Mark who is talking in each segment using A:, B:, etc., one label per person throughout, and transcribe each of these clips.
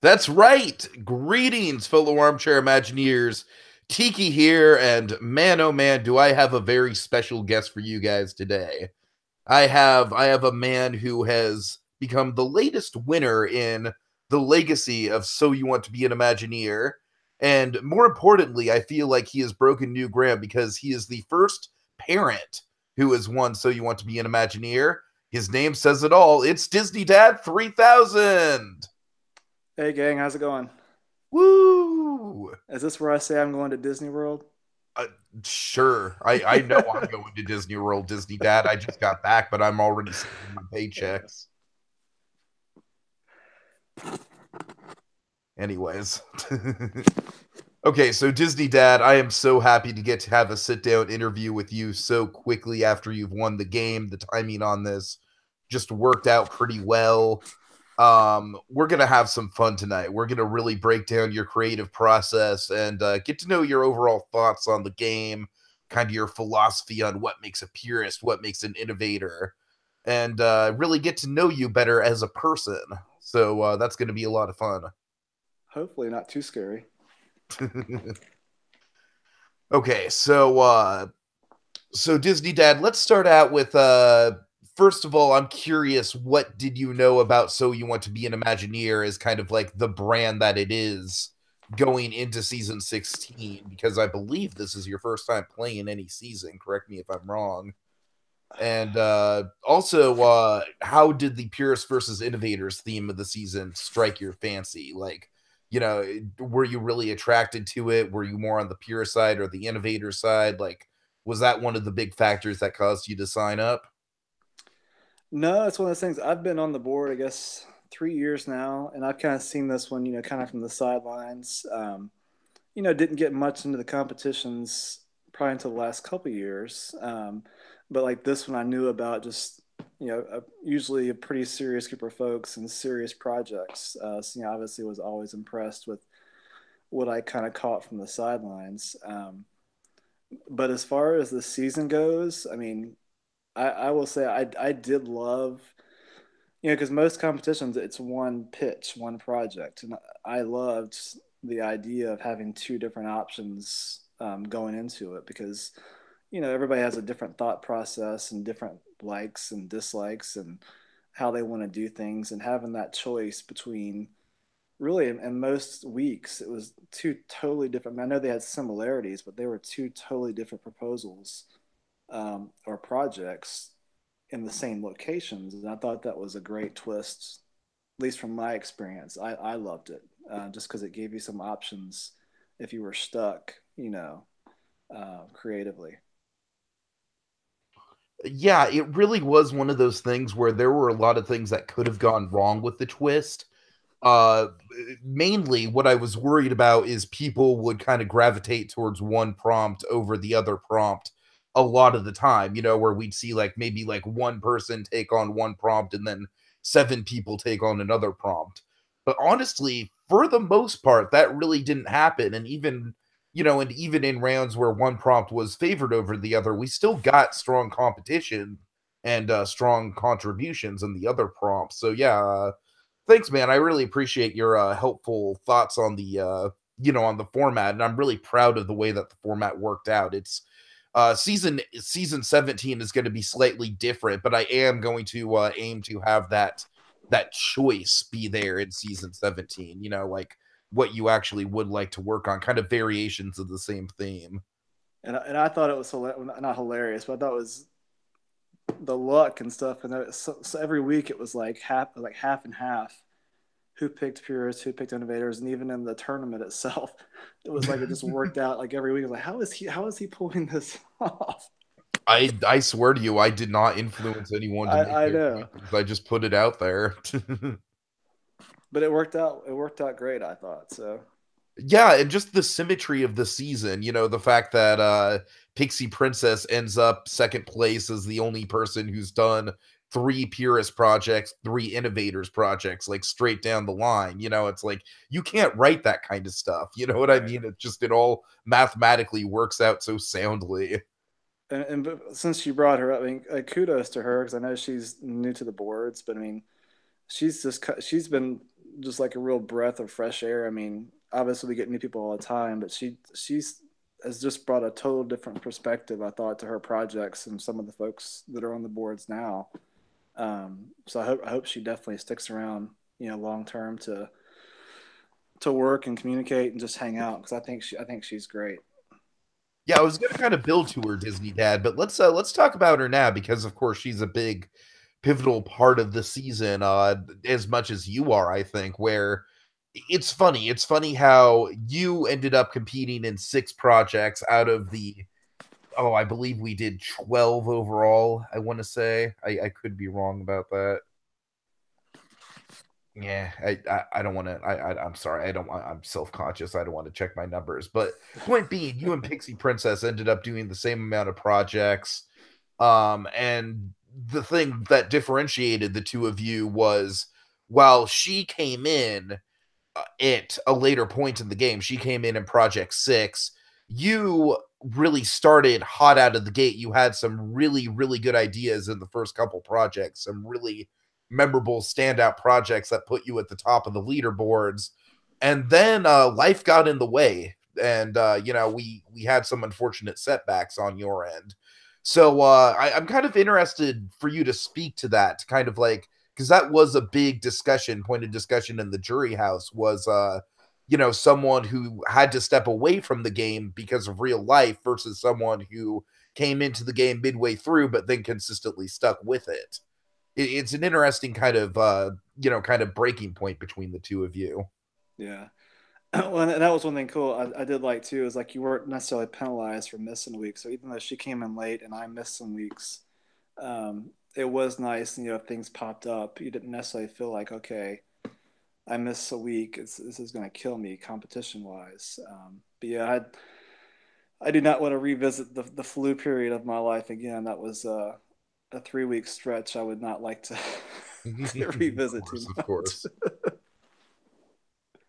A: That's right. Greetings, fellow armchair Imagineers. Tiki here, and man, oh man, do I have a very special guest for you guys today. I have a man who has become the latest winner in the legacy of So You Want to Be an Imagineer. And more importantly, I feel like he has broken new ground because he is the first parent who has won So You Want to Be an Imagineer. His name says it all. It's Disney Dad 3000.
B: Hey gang, how's it going?
A: Woo!
B: Is this where I say I'm going to Disney World?
A: Uh, sure. I know I'm going to Disney World, Disney Dad. I just got back, but I'm already saving my paychecks. Anyways. Okay, so Disney Dad, I am so happy to get to have a sit down interview with you so quickly after you've won the game. The timing on this just worked out pretty well. We're gonna have some fun tonight. We're gonna really break down your creative process and get to know your overall thoughts on the game, kind of your philosophy on what makes a purist, what makes an innovator, and really get to know you better as a person. So that's gonna be a lot of fun.
B: Hopefully not too scary.
A: Okay, so Disney Dad, let's start out with first of all, I'm curious, what did you know about So You Want to Be an Imagineer as kind of like the brand that it is going into season 16? Because I believe this is your first time playing any season. Correct me if I'm wrong. And also, how did the Purists versus Innovators theme of the season strike your fancy? Like, were you really attracted to it? Were you more on the pure side or the innovator side? Like, was that one of the big factors that caused you to sign up?
B: No, it's one of those things. I've been on the board, I guess, 3 years now, and I've kind of seen this one, kind of from the sidelines. Didn't get much into the competitions probably until the last couple of years. But like this one, I knew about just, usually a pretty serious group of folks and serious projects. So, obviously was always impressed with what I kind of caught from the sidelines. But as far as the season goes, I mean, I will say I did love, because most competitions it's one pitch, one project, and I loved the idea of having two different options going into it because everybody has a different thought process and different likes and dislikes and how they want to do things, and having that choice between really in most weeks it was two totally different. I know they had similarities, but they were two totally different proposals or projects in the same locations, and I thought that was a great twist, at least from my experience. I loved it just because it gave you some options if you were stuck, creatively.
A: Yeah, it really was one of those things where there were a lot of things that could have gone wrong with the twist. Uh, Mainly, what I was worried about is people would kind of gravitate towards one prompt over the other prompt a lot of the time, where we'd see like maybe like one person take on one prompt and then seven people take on another prompt. But honestly, for the most part, that really didn't happen. And even in rounds where one prompt was favored over the other, we still got strong competition and strong contributions in the other prompts. So yeah, thanks, man. I really appreciate your helpful thoughts on the on the format, and I'm really proud of the way that the format worked out. It's season 17 is going to be slightly different, but I am going to aim to have that choice be there in season 17. Like what you actually would like to work on, kind of variations of the same theme.
B: And I thought it was not hilarious, but I thought it was the luck and stuff. And so every week it was like half and half. Who picked Purists, who picked Innovators, and even in the tournament itself, it was like it just worked out. Like every week, it was like, how is he pulling this off?
A: I swear to you, I did not influence anyone to make
B: I
A: their
B: know,
A: choices. I just put it out there.
B: but it worked out. It worked out great, I thought. So
A: Yeah, and just the symmetry of the season, the fact that Pixie Princess ends up second place as the only person who's done three Purist projects, three Innovators projects, like straight down the line. It's like you can't write that kind of stuff. You know what I
B: right.
A: mean? It all mathematically works out so soundly.
B: And since you brought her up, I mean, kudos to her because I know she's new to the boards, but I mean, she's been just like a real breath of fresh air. I mean, obviously we get new people all the time, but she's has just brought a total different perspective, I thought, to her projects and some of the folks that are on the boards now. So I hope she definitely sticks around, long term to work and communicate and just hang out, because I think she's great.
A: Yeah, I was gonna kind of build to her Disney dad, but let's talk about her now because of course she's a big pivotal part of the season, as much as you are, I think, where it's funny. It's funny how you ended up competing in 6 projects out of the I believe we did 12 overall, I want to say. I could be wrong about that. Yeah, I don't want to. I'm sorry. I don't want. I'm self conscious. I don't want to check my numbers. But point being, you and Pixie Princess ended up doing the same amount of projects. And the thing that differentiated the two of you was while she came in at a later point in the game, she came in Project 6. You really started hot out of the gate. You had some really, really good ideas in the first couple projects, some really memorable standout projects that put you at the top of the leaderboards. And then life got in the way. And, we had some unfortunate setbacks on your end. So I'm kind of interested for you to speak to that, kind of like, because that was a big point of discussion in the jury house was someone who had to step away from the game because of real life versus someone who came into the game midway through but then consistently stuck with it. It's an interesting kind of kind of breaking point between the two of you.
B: Yeah. Well, and that was one thing cool I did like too, is like you weren't necessarily penalized for missing a week. So even though she came in late and I missed some weeks, it was nice. If things popped up, you didn't necessarily feel like, okay, I missed a week, this is going to kill me competition wise. But yeah, I do not want to revisit the flu period of my life again. That was a 3 week stretch I would not like to, to
A: Of
B: revisit too
A: course, of
B: much.
A: course.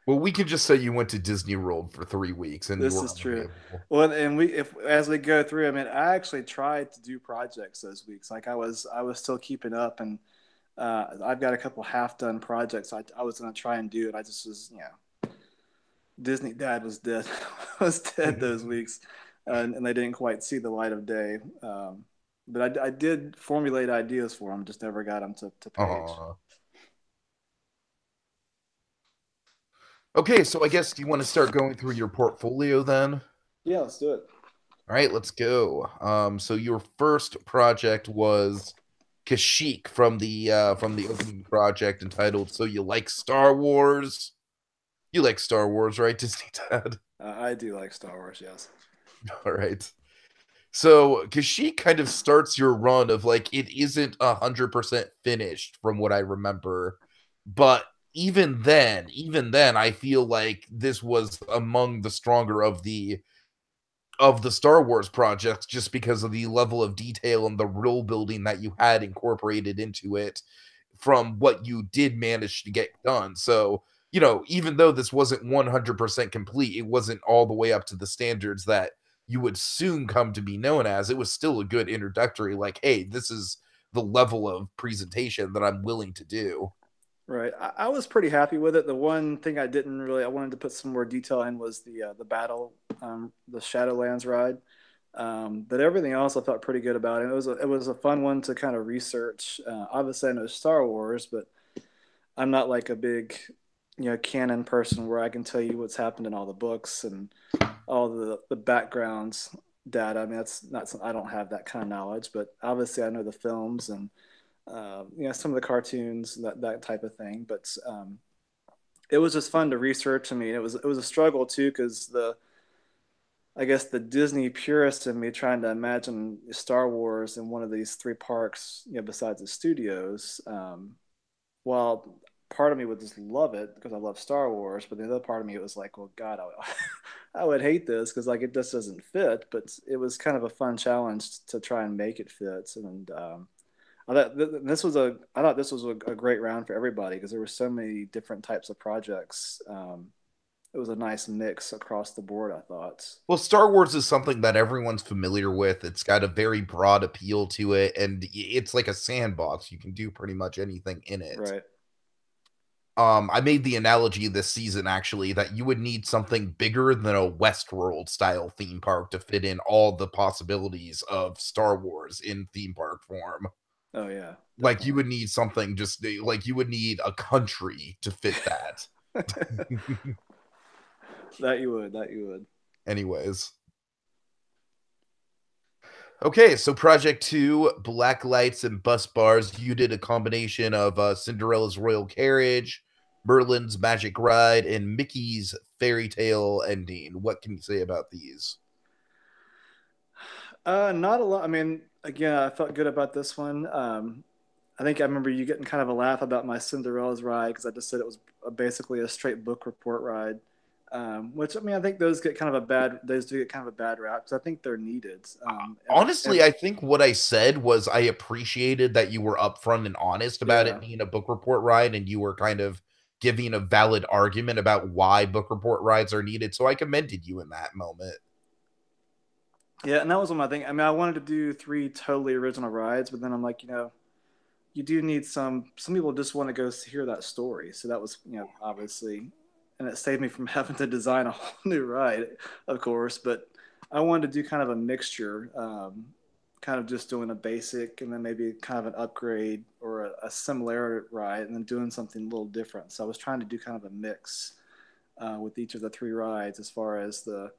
A: Well, we can just say you went to Disney World for 3 weeks and you
B: This
A: were
B: is true.
A: unavailable.
B: Well, and we if as we go through, I mean, I actually tried to do projects those weeks. Like I was still keeping up, and I've got a couple half done projects I was going to try and do, and I just was, Disney Dad was dead, was dead those weeks, and they didn't quite see the light of day. But I did formulate ideas for them, just never got them to page.
A: uh Okay, so I guess you want to start going through your portfolio then?
B: Yeah, let's do it.
A: All right, let's go. So your first project was Kashyyyk from the opening project entitled "So You Like Star Wars." You like Star Wars, right, Disney Dad?
B: I do like Star Wars, yes.
A: All right. So Kashyyyk kind of starts your run of like it isn't 100% finished from what I remember, but even then, I feel like this was among the stronger of the Star Wars projects just because of the level of detail and the role building that you had incorporated into it from what you did manage to get done. So, even though this wasn't 100% complete, it wasn't all the way up to the standards that you would soon come to be known as. It was still a good introductory, like, hey, this is the level of presentation that I'm willing to do.
B: Right. I was pretty happy with it. The one thing I wanted to put some more detail in was the battle, the Shadowlands ride. But everything else I felt pretty good about it. It was a fun one to kind of research. Obviously, I know Star Wars, but I'm not like a big, canon person where I can tell you what's happened in all the books and all the backgrounds data. I mean, that's not I don't have that kind of knowledge, but obviously I know the films and some of the cartoons, that type of thing. But it was just fun to research. I mean, it was a struggle too, because I guess the Disney purist in me trying to imagine Star Wars in one of these 3 parks, besides the studios. While part of me would just love it because I love Star Wars, but the other part of me it was like, well, God, I would hate this because like it just doesn't fit. But it was kind of a fun challenge to try and make it fit. And I thought this was a great round for everybody because there were so many different types of projects. It was a nice mix across the board, I thought.
A: Well, Star Wars is something that everyone's familiar with. It's got a very broad appeal to it, and it's like a sandbox. You can do pretty much anything in it.
B: Right.
A: I made the analogy this season actually that you would need something bigger than a Westworld style theme park to fit in all the possibilities of Star Wars in theme park form.
B: Oh yeah,
A: Like you
B: definitely.
A: would need something just like you would need a country to fit that.
B: That you would. That you would.
A: Anyways. Okay, so Project 2, Black Lights and Bus Bars. You did a combination of Cinderella's Royal Carriage, Merlin's Magic Ride, and Mickey's Fairy Tale Ending. What can you say about these?
B: Not a lot. I mean, again, I felt good about this one. I think I remember you getting kind of a laugh about my Cinderella's ride because I just said it was basically a straight book report ride. Which I mean, I think those do get kind of a bad rap because I think they're needed.
A: Honestly, I think what I said was I appreciated that you were upfront and honest about it
B: Yeah,
A: being a book report ride and you were kind of giving a valid argument about why book report rides are needed. So I commended you in that moment.
B: yeah, and that was one of my thing. I mean, I wanted to do three totally original rides, but then I'm like, you do need some. Some people just want to go hear that story, so that was, obviously, and it saved me from having to design a whole new ride, of course. But I wanted to do kind of a mixture, kind of just doing a basic and then maybe kind of an upgrade or a similar ride, and then doing something a little different. So I was trying to do kind of a mix with each of the three rides as far as the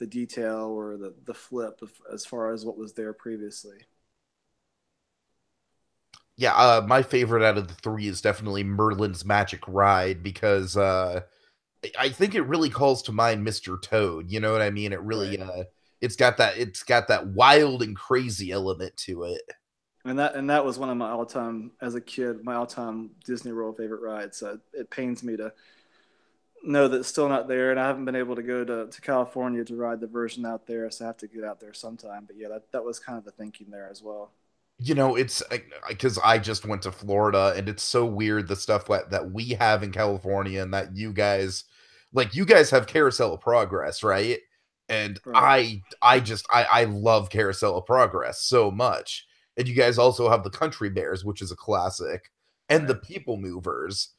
B: detail or the flip as far as what was there previously.
A: Yeah, my favorite out of the three is definitely Merlin's Magic Ride because I think it really calls to mind Mr. Toad. You know what I mean? It really
B: Right.
A: it's got that wild and crazy element to it.
B: And that was one of my all time as a kid, my all time Disney World favorite rides. So it pains me to know that it's still not there, and I haven't been able to go to California to ride the version out there. So I have to get out there sometime. But yeah, that was kind of the thinking there as well.
A: It's because I just went to Florida and it's so weird the stuff that we have in California and that you guys have Carousel of Progress, right? And
B: Right.
A: I love Carousel of Progress so much. And you guys also have the Country Bears, which is a classic, and the
B: Right.
A: People Movers.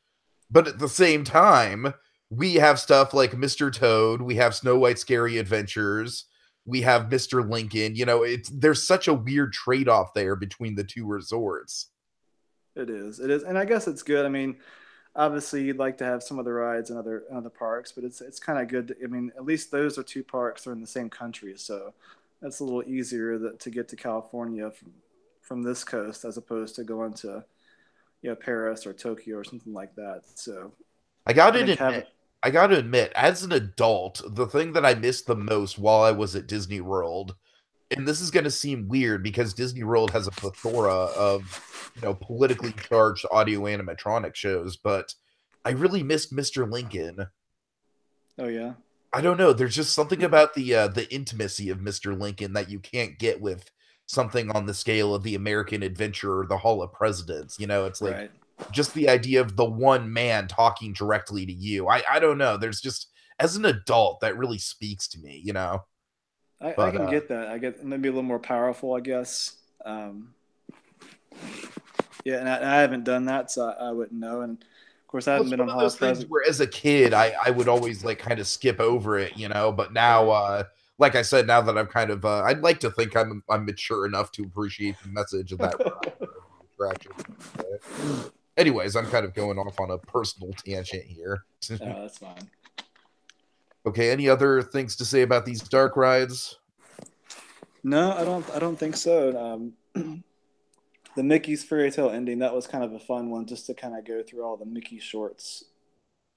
A: But at the same time, we have stuff like Mr. Toad, we have Snow White Scary Adventures, we have Mr. Lincoln. It's there's such a weird trade-off there between the two resorts.
B: It is. It is, and I guess it's good. I mean, obviously you'd like to have some of the rides in other parks, but it's kind of good. I mean, at least those are two parks that are in the same country, so that's a little easier to get to California from this coast as opposed to going to Paris or Tokyo or something like that. So
A: I got
B: I
A: to
B: think
A: admit,
B: having
A: as an adult, the thing that I missed the most while I was at Disney World, and this is going to seem weird because Disney World has a plethora of, politically charged audio animatronic shows, but I really missed Mr. Lincoln.
B: oh yeah,
A: I don't know. There's just something about the intimacy of Mr. Lincoln that you can't get with something on the scale of the American Adventure or the Hall of Presidents. It's like
B: right.
A: just the idea of the one man talking directly to you. I don't know. There's just as an adult that really speaks to me.
B: I
A: But
B: can get that. I get maybe a little more powerful, I guess. Um, yeah, and I haven't done that, so I wouldn't know. And of course, I
A: well,
B: haven't
A: it's
B: been
A: one
B: on
A: of
B: Hall of
A: those things
B: President.
A: where as a kid I would always like kind of skip over it, but now
B: Right.
A: like I said, now that I've kind of I'd like to think I'm mature enough to appreciate the message of that ride or the attraction. Anyways, I'm kind of going off on a personal tangent here.
B: No, that's fine.
A: Okay, any other things to say about these dark rides?
B: No, I don't. I don't think so. The Mickey's fairy tale ending, that was kind of a fun one, just to kind of go through all the Mickey shorts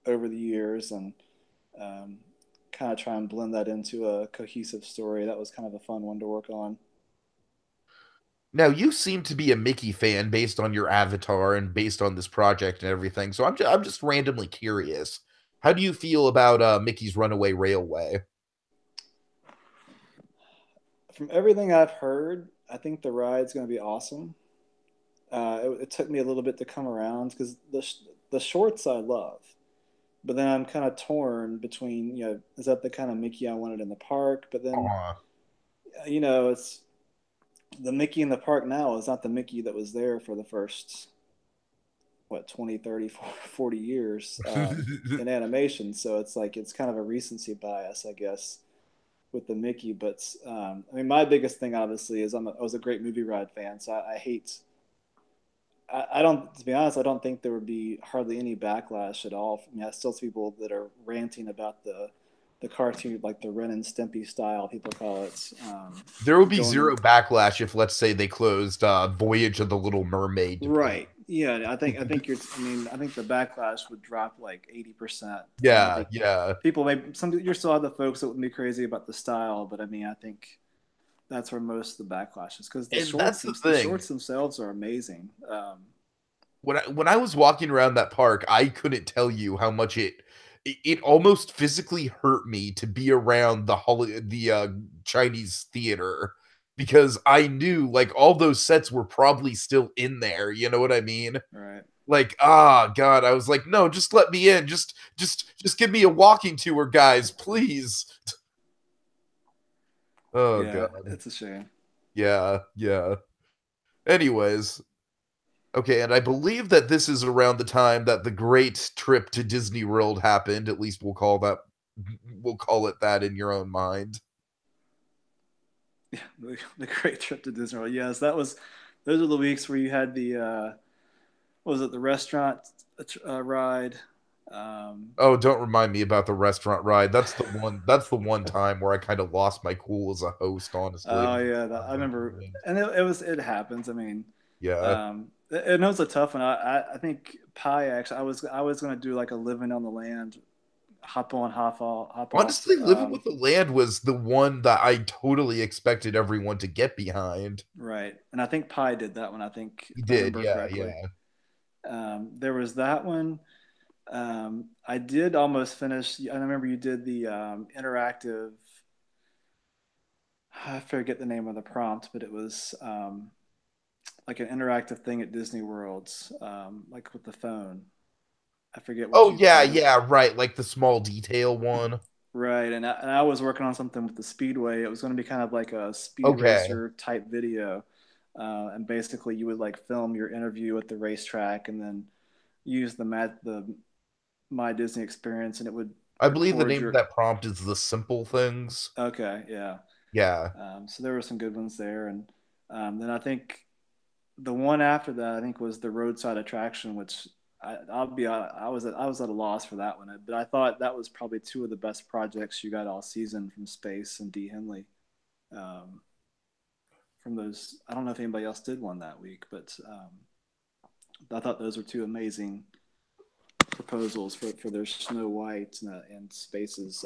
B: over the years and um, kind of try and blend that into a cohesive story. That was kind of a fun one to work on.
A: Now, you seem to be a Mickey fan based on your avatar and based on this project and everything. So I'm just randomly curious. How do you feel about Mickey's Runaway Railway?
B: From everything I've heard, I think the ride's going to be awesome. It took me a little bit to come around because the shorts I love, but then I'm kind of torn between, is that the kind of Mickey I wanted in the park? But then,
A: Aw.
B: it's the Mickey in the park now is not the Mickey that was there for the first what 20, 30, 40 years in animation. So it's like it's kind of a recency bias, I guess, with the Mickey. But I mean, my biggest thing obviously is I was a great movie ride fan, so I hate. I don't, to be honest, I don't think there would be hardly any backlash at all. I mean, I still see people that are ranting about the cartoon, like the Ren and Stimpy style, people call it.
A: There would be
B: Going
A: zero backlash if, let's say, they closed Voyage of the Little Mermaid to play.
B: right, yeah. I think you're. I mean, I think the backlash would drop like 80%. I mean, I
A: Yeah,
B: think
A: yeah.
B: people may some you're still have the folks that would be crazy about the style, but I mean, I think that's where most of the backlash is because
A: And that's the
B: the
A: thing.
B: shorts themselves are amazing.
A: When I was walking around that park, I couldn't tell you how much it almost physically hurt me to be around the Chinese theater because I knew like all those sets were probably still in there. You know what I mean?
B: Right.
A: Like, God, I was like, no, just let me in. Just give me a walking tour, guys, please. Oh
B: Yeah,
A: God.
B: it's a shame.
A: Yeah, yeah. Anyways, okay, and I believe that this is around the time that the great trip to Disney World happened. At least we'll call it that in your own mind.
B: Yeah, the great trip to Disney World. Yes, that was. Those are the weeks where you had the what was it, the restaurant ride. Um,
A: Oh, don't remind me about the restaurant ride. That's the one time where I kind of lost my cool as a host, honestly.
B: oh yeah, I remember, and it happens. I mean,
A: Yeah.
B: and it was a tough one. I think Pi actually. I was gonna do like a living on the land, hop on, hop off.
A: Honestly, Living with the Land was the one that I totally expected everyone to get behind.
B: Right, and I think Pi did that one. I think
A: He
B: if I
A: did,
B: remember
A: yeah,
B: correctly.
A: yeah.
B: There was that one. I did almost finish. I remember you did the interactive. I forget the name of the prompt, but it was like an interactive thing at Disney Worlds, like with the phone. I forget what
A: Oh
B: you
A: yeah,
B: called it.
A: yeah, right. Like the small detail one.
B: Right, and I was working on something with the Speedway. It was going to be kind of like a speed
A: Okay.
B: racer type video, and basically you would like film your interview at the racetrack and then use the My Disney experience, and it would
A: I believe the
B: record
A: name of
B: your.
A: that prompt is The Simple Things.
B: Okay, yeah.
A: Yeah.
B: So there were some good ones there, and then I think the one after that I think was the roadside attraction, which I was at a loss for that one, but I thought that was probably two of the best projects you got all season from Space and D Henley. Um, from those, I don't know if anybody else did one that week, but I thought those were two amazing proposals for their Snow White and Space's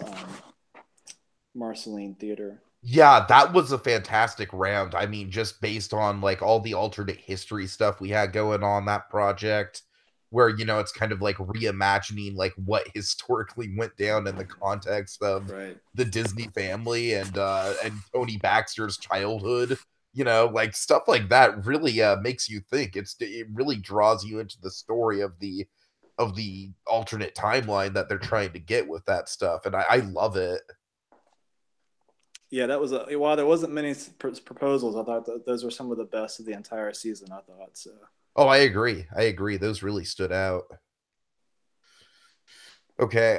B: Marceline Theater.
A: Yeah, that was a fantastic round. I mean, just based on like all the alternate history stuff we had going on that project, where it's kind of like reimagining like what historically went down in the context of
B: Right.
A: the Disney family and Tony Baxter's childhood. Like stuff like that really makes you think. It really draws you into the story of the alternate timeline that they're trying to get with that stuff, and I love it.
B: Yeah, that was while there wasn't many proposals, I thought those were some of the best of the entire season. I thought so.
A: Oh, I agree. I agree. Those really stood out. Okay.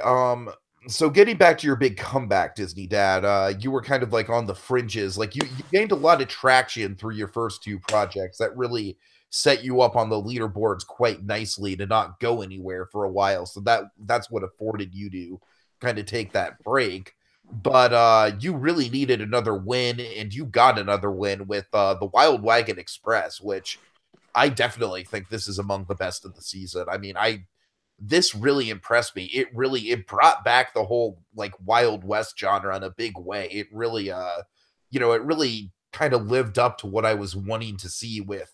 A: So getting back to your big comeback, Disney Dad, you were kind of like on the fringes. Like you gained a lot of traction through your first two projects that really set you up on the leaderboards quite nicely to not go anywhere for a while. So that's what afforded you to kind of take that break. But you really needed another win, and you got another win with the Wild Wagon Express, which I definitely think this is among the best of the season. I mean, this really impressed me. It brought back the whole like Wild West genre in a big way. It really it really kind of lived up to what I was wanting to see with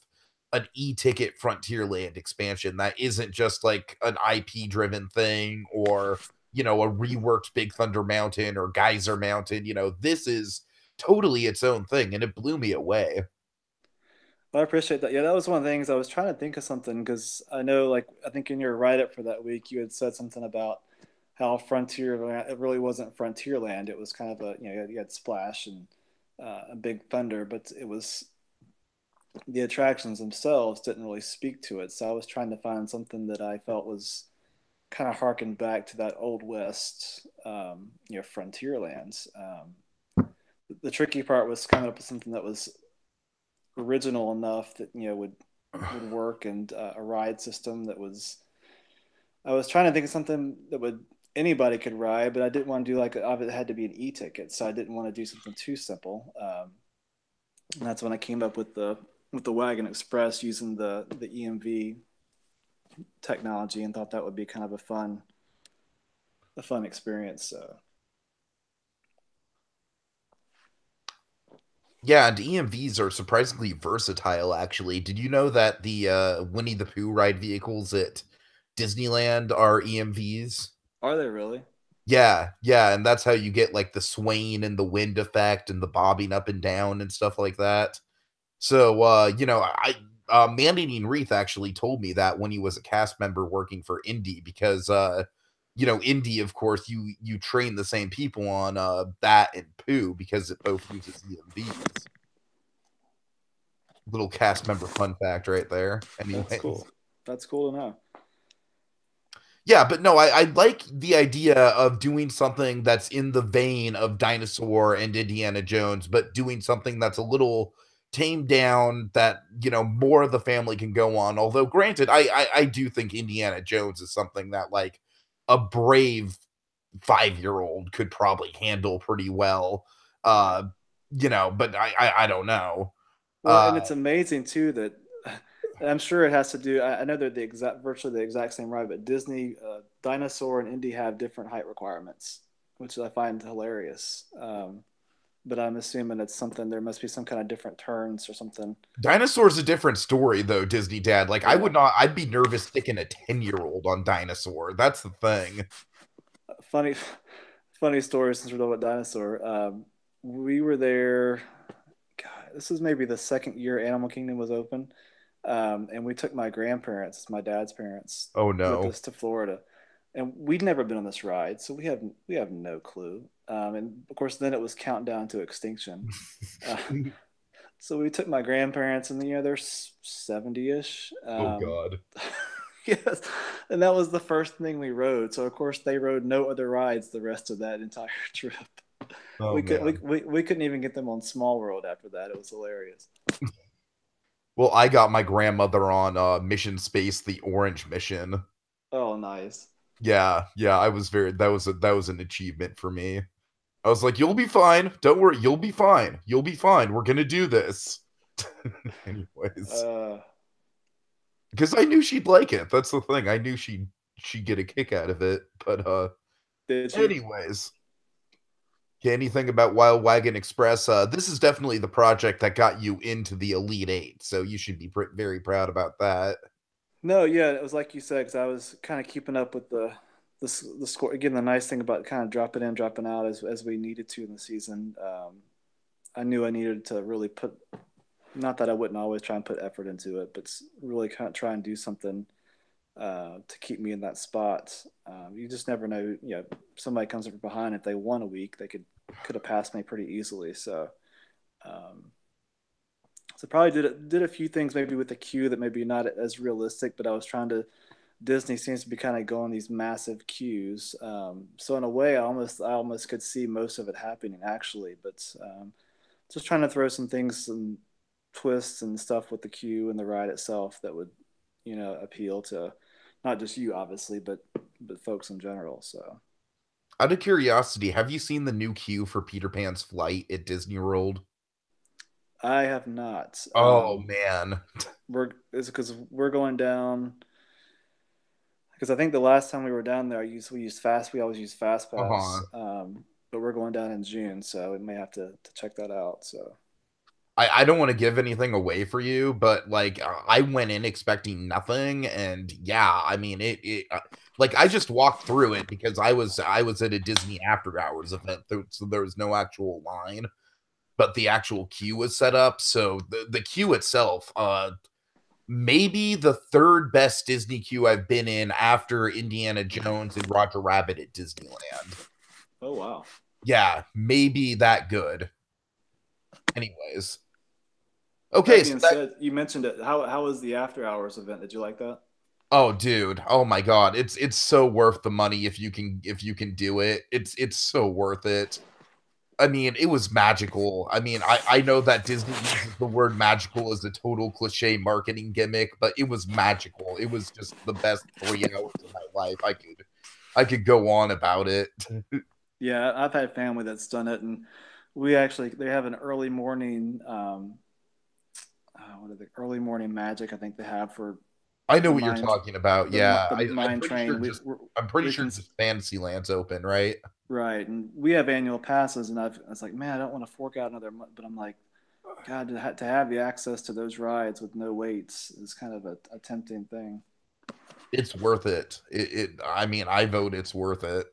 A: an e-ticket Frontierland expansion that isn't just like an IP driven thing or a reworked Big Thunder Mountain or Geyser Mountain. This is totally its own thing and it blew me away.
B: Well, I appreciate that. Yeah, that was one of the things I was trying to think of something because I know, like, I think in your write up for that week, you had said something about how Frontierland, it really wasn't Frontierland. It was kind of you had Splash and a Big Thunder, but it was the attractions themselves didn't really speak to it. So I was trying to find something that I felt was kind of harkened back to that old west, frontier lands. The tricky part was coming up with something that was original enough that would work, and a ride system that was. I was trying to think of something that would anybody could ride, but I didn't want to do it had to be an e-ticket, so I didn't want to do something too simple. And that's when I came up with the Wagon Express using the EMV technology, and thought that would be kind of a fun experience. So
A: Yeah, and EMVs are surprisingly versatile, actually. Did you know that the Winnie the Pooh ride vehicles at Disneyland are EMVs?
B: are they really?
A: Yeah, yeah, and that's how you get like the swaying and the wind effect and the bobbing up and down and stuff like that. So, Man Eating Wreath actually told me that when he was a cast member working for Indy, because Indy, of course, you train the same people on Bat and Pooh because it both uses EMVs. Little cast member fun fact right there.
B: That's
A: Anyways.
B: cool. That's cool to know.
A: Yeah, but no, I like the idea of doing something that's in the vein of Dinosaur and Indiana Jones, but doing something that's a little tamed down that, more of the family can go on. Although, granted, I do think Indiana Jones is something that, like, a brave 5-year-old could probably handle pretty well. But I don't know.
B: Well, and it's amazing too that I'm sure it has to do. I know they're virtually the exact same ride, but Disney, Dinosaur, and Indy have different height requirements, which I find hilarious. But I'm assuming it's something. There must be some kind of different turns or something.
A: Dinosaur's a different story, though, Disney Dad. Like,
B: Yeah.
A: I would not, I'd be nervous sticking a 10-year-old on Dinosaur. That's the thing.
B: Funny, funny story since we're talking about Dinosaur. We were there. God, this is maybe the second year Animal Kingdom was open. And we took my grandparents, my dad's parents,
A: Oh,
B: with
A: no.
B: us to Florida, and we'd never been on this ride, so we have no clue. And of course, then it was countdown to extinction. Uh, so we took my grandparents, and they're 70ish.
A: Oh, God.
B: Yes, and that was the first thing we rode. So of course, they rode no other rides the rest of that entire trip.
A: Oh,
B: We could
A: man.
B: we couldn't even get them on Small World after that. It was hilarious.
A: Well, I got my grandmother on Mission Space, the Orange Mission.
B: Oh, nice.
A: Yeah, yeah, I was very, that was an achievement for me. I was like, you'll be fine. Don't worry, you'll be fine. You'll be fine. We're gonna do this. Anyways.
B: Uh,
A: Because I knew she'd like it. That's the thing. I knew she'd get a kick out of it. But
B: did you?
A: anyways. Okay, anything about Wild Wagon Express? This is definitely the project that got you into the Elite Eight, so you should be very proud about that.
B: No, yeah, it was like you said, because I was kind of keeping up with the score. Again, the nice thing about kind of dropping in, dropping out as we needed to in the season. I knew I needed to really put. Not that I wouldn't always try and put effort into it, but really kind of try and do something to keep me in that spot. You just never know. Somebody comes up behind. If they won a week, they could have passed me pretty easily. Um, so probably did a few things maybe with the queue that maybe not as realistic, but I was trying to. Disney seems to be kind of going these massive queues. So in a way, I almost could see most of it happening actually, but just trying to throw some things, some twists and stuff with the queue and the ride itself that would, appeal to not just you obviously, but folks in general. So
A: Out of curiosity, have you seen the new queue for Peter Pan's flight at Disney World?
B: I have not.
A: Oh man.
B: It's because we're going down. Because I think the last time we were down there, we used fast. We always use Fast Pass,
A: Uh-huh.
B: but we're going down in June, so we may have to check that out. So
A: I don't want to give anything away for you, but like I went in expecting nothing, and yeah, I mean like I just walked through it because I was at a Disney After Hours event, so there was no actual line, but the actual queue was set up. So the queue itself, maybe the third best Disney queue I've been in after Indiana Jones and Roger Rabbit at Disneyland.
B: oh wow.
A: Yeah, maybe that good. Anyways. Okay,
B: That
A: so
B: being
A: that
B: said, you mentioned it. How was the after hours event? Did you like that?
A: oh dude, oh my god, it's so worth the money if you can do it. It's so worth it. I mean, it was magical. I mean, I know that Disney uses the word magical as a total cliche marketing gimmick, but it was magical. It was just the best 3 hours of my life. I could go on about it.
B: Yeah, I've had family that's done it, and we actually they have an early morning what are the early morning magic I think they have for
A: I know
B: the
A: what you're
B: mind
A: talking about. Yeah,
B: the
A: I'm
B: mine
A: pretty
B: train.
A: sure
B: We
A: just I'm pretty
B: we
A: sure
B: can
A: just Fantasyland's open, right?
B: right, and we have annual passes, and I was like, man, I don't want to fork out another month, but I'm like, God, to have the access to those rides with no waits is kind of a tempting thing.
A: It's worth it. I mean, I vote it's worth it.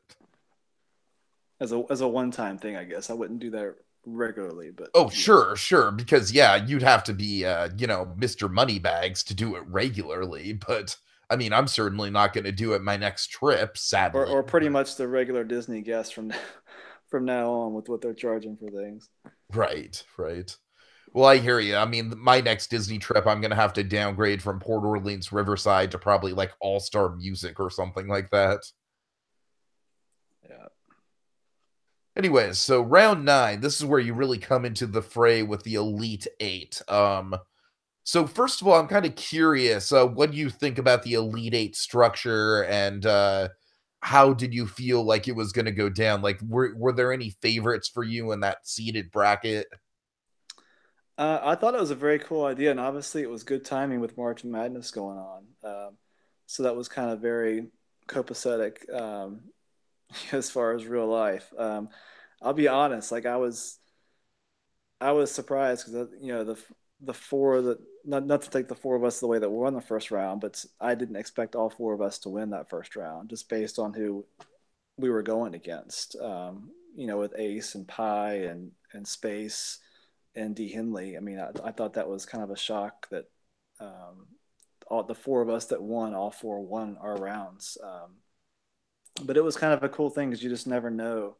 B: As a one time thing, I guess I wouldn't do that regularly, but
A: Oh,
B: yeah,
A: sure, sure. Because yeah, you'd have to be Mr. Moneybags to do it regularly. But I mean, I'm certainly not gonna do it my next trip, sadly.
B: or pretty much the regular Disney guest from from now on with what they're charging for things.
A: Right, right. Well, I hear you. I mean, my next Disney trip, I'm gonna have to downgrade from Port Orleans Riverside to probably like All Star Music or something like that.
B: Yeah.
A: Anyways, so round nine, this is where you really come into the fray with the Elite Eight. So first of all, I'm kind of curious, what do you think about the Elite Eight structure, and how did you feel like it was going to go down? Like, were there any favorites for you in that seeded bracket?
B: I thought it was a very cool idea, and obviously it was good timing with March Madness going on. So that was kind of very copacetic as far as real life. I'll be honest, like I was surprised because the four that not to take the four of us the way that we won the first round, but I didn't expect all four of us to win that first round just based on who we were going against. With Ace and Pi and Space and D Henley. I mean, I thought that was kind of a shock that all the four of us that won, all four won our rounds. But it was kind of a cool thing because you just never know.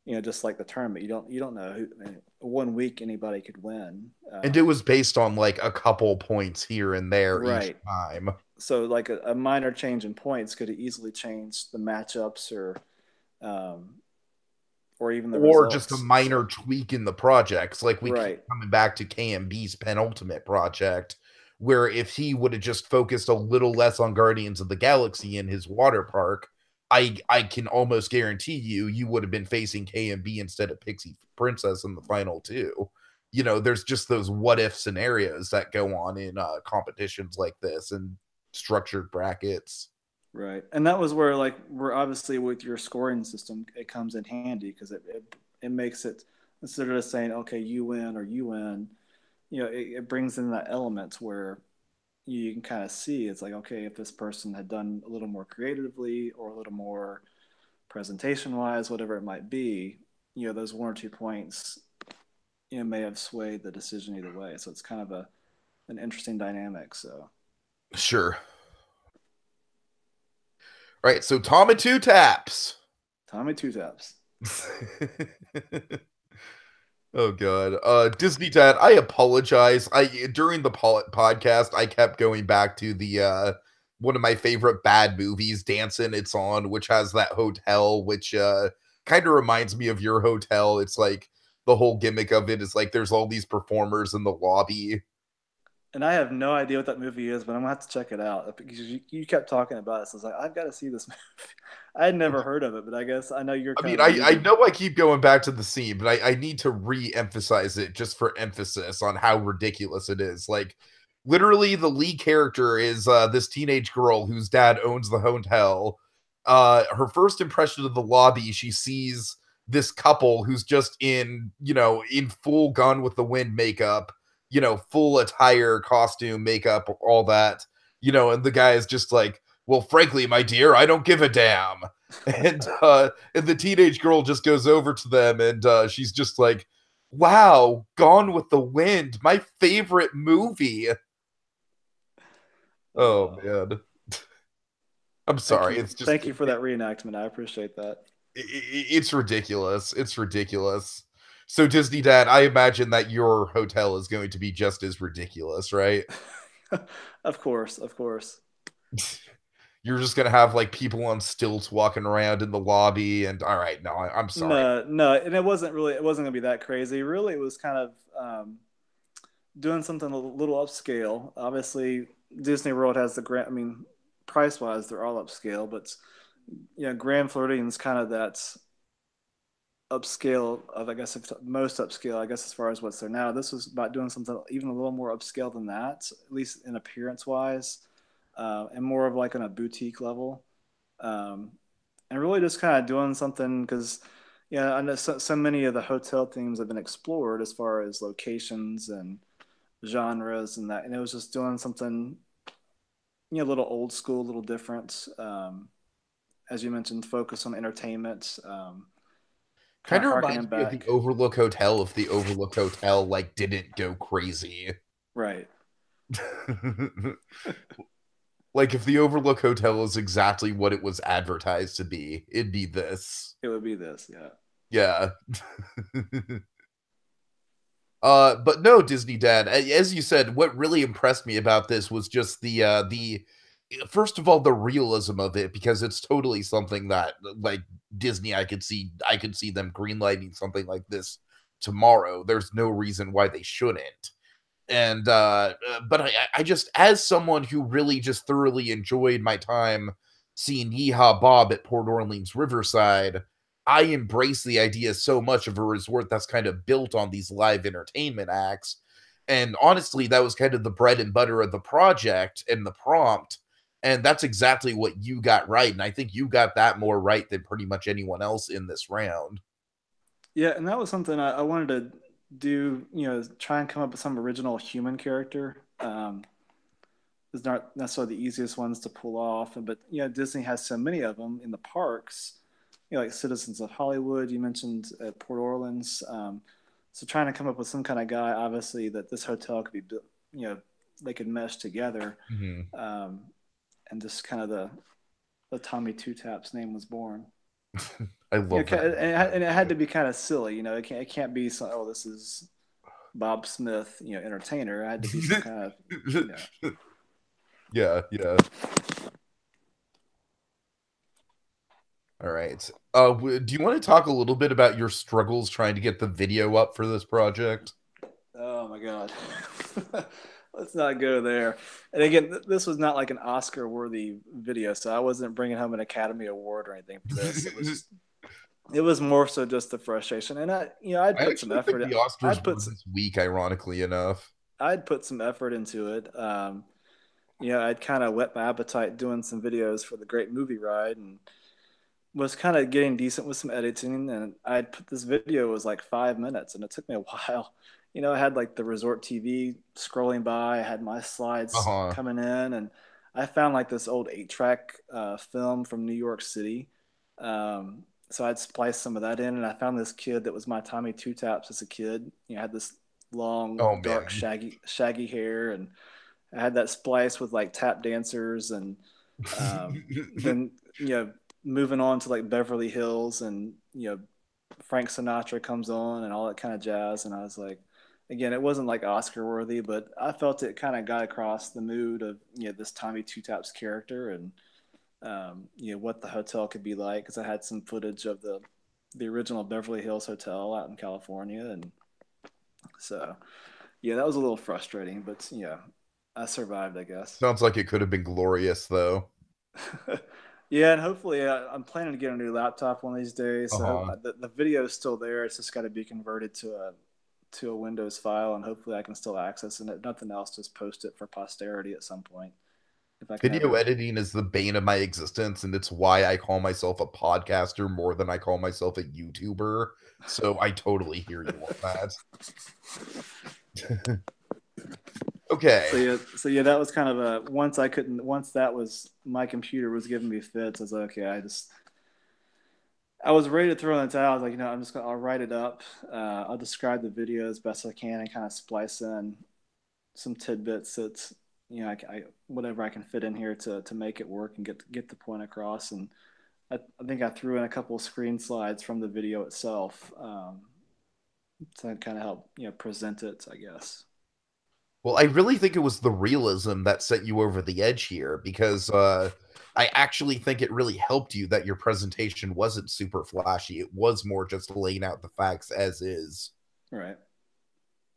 B: Just like the tournament, you don't know who. I mean, 1 week anybody could win.
A: And it was based on like a couple points here and there each
B: Right.
A: time,
B: So like a minor change in points could have easily changed the matchups um, or even the
A: or just a
B: results.
A: minor
B: So
A: tweak in the projects. Like we keep
B: right,
A: coming back to KMB's penultimate project, where if he would have just focused a little less on Guardians of the Galaxy in his water park, I can almost guarantee you would have been facing KMB instead of Pixie Princess in the final two. There's just those what if scenarios that go on in competitions like this and structured brackets.
B: right, and that was where like we're obviously with your scoring system, it comes in handy because it makes it instead of just saying okay you win or you win, it brings in that element where you can kind of see it's like okay if this person had done a little more creatively or a little more presentation wise whatever it might be, those 1 or 2 points may have swayed the decision either way, so it's kind of an interesting dynamic. So
A: Sure. Right. So Tama two taps.
B: Tommy Two Taps.
A: Oh god. Disney Dad, I apologize. I during the podcast I kept going back to the one of my favorite bad movies, Dancing It's On, which has that hotel which kind of reminds me of your hotel. It's like the whole gimmick of it is like there's all these performers in the lobby.
B: And I have no idea what that movie is, but I'm gonna have to check it out because you kept talking about it. So I was like, I've got to see this movie. I had never heard of it, but I guess I know you're
A: I
B: kind
A: mean,
B: of
A: I
B: alluding.
A: know I keep going back to the scene, but I need to re-emphasize it just for emphasis on how ridiculous it is. Like, literally, the lead character is this teenage girl whose dad owns the hotel. Her first impression of the lobby, she sees this couple who's just in full Gone with the Wind makeup, full attire, costume, makeup, all that, and the guy is just like, well, frankly, my dear, I don't give a damn. And the teenage girl just goes over to them and she's just like, wow, Gone with the Wind, my favorite movie. Oh
B: Uh,
A: man. I'm sorry. It's just
B: thank you for that reenactment. I appreciate that.
A: it's ridiculous. It's ridiculous. So Disney Dad, I imagine that your hotel is going to be just as ridiculous, right?
B: Of course, of course.
A: You're just gonna have like people on stilts walking around in the lobby, and all right, no, I'm sorry.
B: No, no, and it wasn't gonna be that crazy. Really, it was kind of doing something a little upscale. Obviously, Disney World has the grand. I mean, price wise, they're all upscale, but Grand Floridian's kind of that upscale of, I guess, most upscale, I guess, as far as what's there now. This was about doing something even a little more upscale than that, at least in appearance wise, and more of like on a boutique level. Um, and really just kind of doing something because, I know so many of the hotel themes have been explored as far as locations and genres and that. And it was just doing something, a little old school, a little different. As you mentioned, focus on entertainment. Kind
A: Kind
B: of
A: of
B: harkening
A: reminds me of the
B: back.
A: Overlook Hotel if the Overlook Hotel like didn't go crazy.
B: Right.
A: Like if the Overlook Hotel is exactly what it was advertised to be, it'd be this.
B: It would be this, yeah.
A: Yeah. But no, Disney Dad, as you said, what really impressed me about this was just the first of all the realism of it, because it's totally something that like Disney, I could see them greenlighting something like this tomorrow. There's no reason why they shouldn't. And but I just, as someone who really just thoroughly enjoyed my time seeing Yeehaw Bob at Port Orleans Riverside, I embrace the idea so much of a resort that's kind of built on these live entertainment acts. And honestly, that was kind of the bread and butter of the project and the prompt. And that's exactly what you got right. And I think you got that more right than pretty much anyone else in this round.
B: Yeah, and that was something I wanted to do, try and come up with some original human character. It's not necessarily the easiest ones to pull off, but Disney has so many of them in the parks. Like Citizens of Hollywood, you mentioned at Port Orleans. So trying to come up with some kind of guy, obviously, that this hotel could be built, they could mesh together,
A: Mhm.
B: um, and just kind of the Tommy Two Taps name was born.
A: I love that.
B: And it had to be kind of silly. It can't be some, oh, this is Bob Smith, entertainer. It had to be some kind of, you know.
A: Yeah, yeah. All right. Do you want to talk a little bit about your struggles trying to get the video up for this project?
B: Oh my God. Let's not go there. And again, this was not like an Oscar-worthy video, so I wasn't bringing home an Academy Award or anything for this. It was more so just the frustration, and I'd
A: I
B: put some
A: actually think
B: effort.
A: the Oscars
B: I'd
A: were
B: put
A: this week, ironically enough.
B: I'd put some effort into it. I'd kind of whet my appetite doing some videos for the Great Movie Ride, and was kind of getting decent with some editing. And I'd put this video was like 5 minutes, and it took me a while. I had like the resort TV scrolling by. I had my slides
A: Uh-huh.
B: coming in, and I found like this old 8-track film from New York City. So I'd spliced some of that in, and I found this kid that was my Tommy Two Taps as a kid. Had this long,
A: Oh
B: dark,
A: man.
B: shaggy hair, and I had that splice with like tap dancers, and then moving on to like Beverly Hills, and Frank Sinatra comes on and all that kind of jazz, and I was like, again, it wasn't like Oscar worthy, but I felt it kind of got across the mood of this Tommy Two Taps character, and what the hotel could be like, because I had some footage of the original Beverly Hills Hotel out in California, and so yeah, that was a little frustrating, but I survived, I guess.
A: Sounds like it could have been glorious, though.
B: Yeah, and hopefully I'm planning to get a new laptop one of these days. So
A: Uh-huh.
B: the video is still there. It's just got to be converted to a Windows file, and hopefully I can still access it. If nothing else, just post it for posterity at some point if I can
A: Video
B: ever.
A: editing is the bane of my existence, and it's why I call myself a podcaster more than I call myself a YouTuber. So I totally hear you on that. Okay.
B: So yeah, that was kind of a once that was my computer was giving me fits. I was like, okay, I was ready to throw in the towel. I was like, I'll write it up. I'll describe the video as best I can and kind of splice in some tidbits that whatever I can fit in here to make it work and get the point across. And I think I threw in a couple of screen slides from the video itself. to kind of help present it, I guess.
A: Well, I really think it was the realism that set you over the edge here because I actually think it really helped you that your presentation wasn't super flashy. It was more just laying out the facts as is.
B: Right.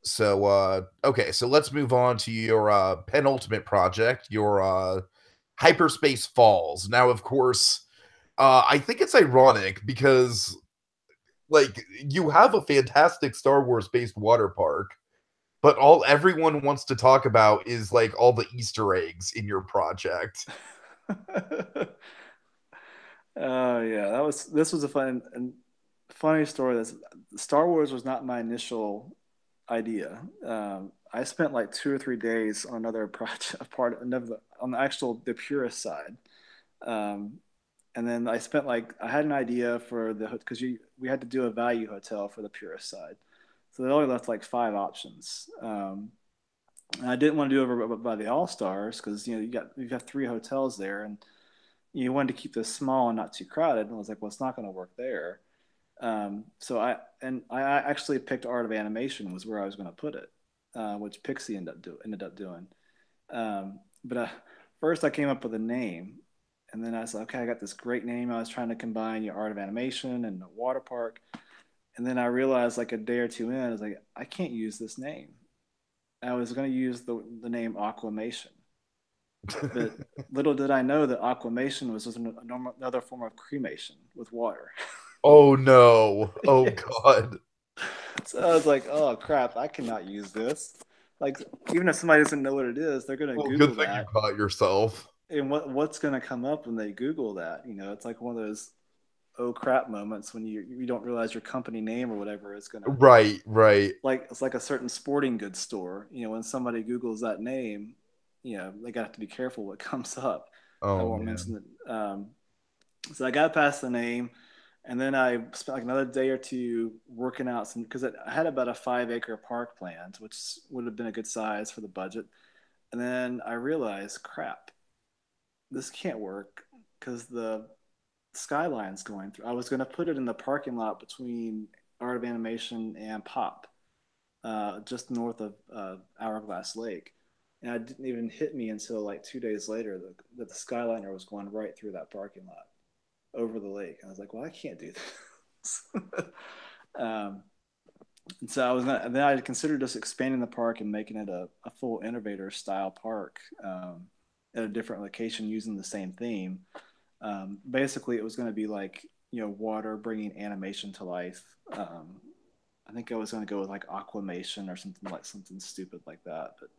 A: So, okay, so let's move on to your penultimate project, your Hyperspace Falls. Now, of course, I think it's ironic because, like, you have a fantastic Star Wars based water park, but all everyone wants to talk about is like all the Easter eggs in your project.
B: Oh yeah, this was a fun and funny story. That's Star Wars was not my initial idea. I spent like 2 or 3 days on another project, another on the actual the Purist side, um, and then I had an idea for the because we had to do a value hotel for the Purist side, so they only left like 5 options. And I didn't want to do it over by the All Stars because you got 3 hotels there, and you wanted to keep this small and not too crowded. And I was like, well, it's not going to work there. So I actually picked Art of Animation was where I was going to put it, which Pixie ended up doing. But first I came up with a name, and then I said, okay, I got this great name. I was trying to combine your Art of Animation and the water park, and then I realized like a day or two in, I was like, I can't use this name. I was going to use the name Aquamation, but little did I know that aquamation was just another form of cremation with water.
A: Oh no. Oh
B: Yes.
A: god.
B: So I was like, oh crap, I cannot use this. Like, even if somebody doesn't know what it is, they're gonna
A: Well, good
B: Google
A: thing you
B: that,
A: caught yourself.
B: and what's gonna come up when they Google that? It's like one of those oh crap moments when you don't realize your company name or whatever is gonna
A: Right, right.
B: like it's like a certain sporting goods store. When somebody Googles that name, they got to be careful what comes up. I
A: Oh
B: won't
A: man.
B: mention it. So I got past the name, and then I spent like another day or two working out some because I had about a 5 acre park planned, which would have been a good size for the budget. And then I realized, crap, this can't work because the skyline's going through. I was going to put it in the parking lot between Art of Animation and Pop, just north of Hourglass Lake. And it didn't even hit me until like 2 days later that the Skyliner was going right through that parking lot over the lake. I was like, well, I can't do this. um, and so I was not, and then I considered just expanding the park and making it a full innovator style park at a different location using the same theme. Basically, it was going to be like, water bringing animation to life. I think I was going to go with like aquamation or something stupid like that. But